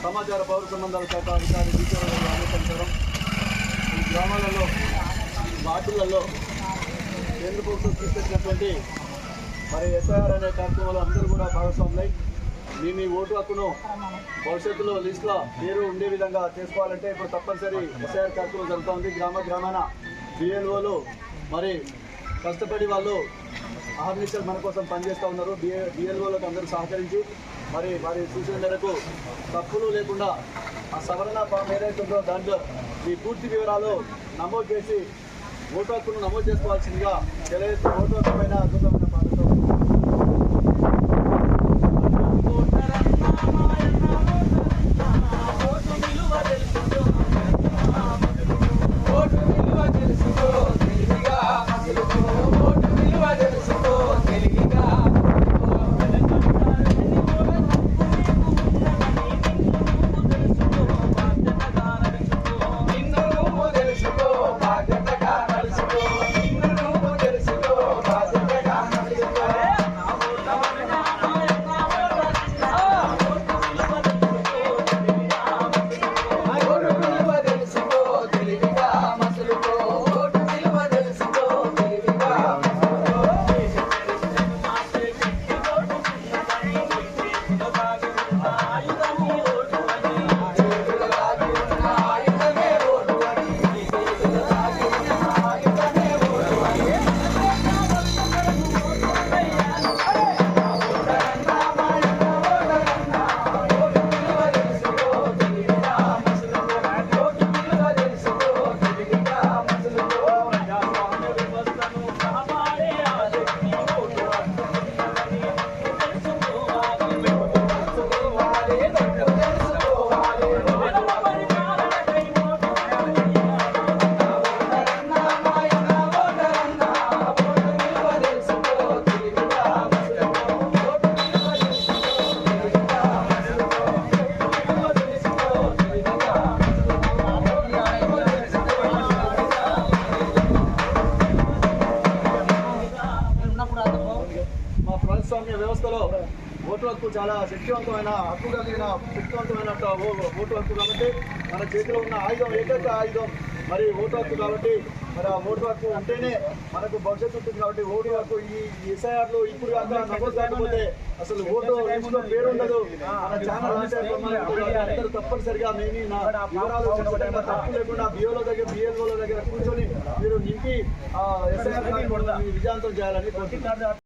సమాచార పౌర సంబంధాల శాఖ అధికారి ఆదేశించడం ఈ గ్రామాలలో వార్డులలో కేంద్ర ప్రభుత్వం తీసుకొచ్చినటువంటి మరి ఎస్ఐఆర్ అనే కార్యక్రమంలో అందరూ కూడా భాగస్వాములై మీ ఓటు హక్కును భవిష్యత్తులో లిస్టులో పేరు ఉండే విధంగా చేసుకోవాలంటే ఇప్పుడు తప్పనిసరి ఎస్ఐఆర్ కార్యక్రమం జరుగుతుంది. గ్రామాన బిఎల్ఓలు మరి కష్టపడి వాళ్ళు ఆర్గనైజర్ మన కోసం పనిచేస్తూ ఉన్నారు. బిఎల్ఓలకు అందరూ సహకరించి మరి వారి సూచన మేరకు తప్పులు లేకుండా ఆ సవరణ ఫామ్ ఏదైతుందో దాంట్లో మీ పూర్తి వివరాలు నమోదు చేసి ఓటు హక్కును నమోదు చేసుకోవాల్సిందిగా తెలియజేస్తూ ఓటు హక్కు పైన అద్భుతమైన పాటతో మా ప్రజాస్వామ్య వ్యవస్థలో ఓటు హక్కు చాలా శక్తివంతమైన హక్కు కలిగిన శక్తివంతమైన ఓటు హక్కు కాబట్టి మన చేతిలో ఉన్న ఆయుధం ఏకైక ఆయుధం మరి ఓటు హక్కు కాబట్టి మరి ఆ ఓటు హక్కు ఉంటేనే మనకు భవిష్యత్తు ఉంటుంది. కాబట్టి ఓటు హక్కు ఈ ఎస్ఐఆర్లో ఇప్పుడు నమోదు కాకపోతే అసలు ఓటు లిస్టులో పేరు ఉండదు. మన ఛానల్ అందరూ తప్పనిసరిగా మేము నా వివరాలు తప్పు లేకుండా బిఎల్ఓల దగ్గర కూర్చొని మీరు నింపి ఎస్ఐఆర్ విజయవంతం చేయాలని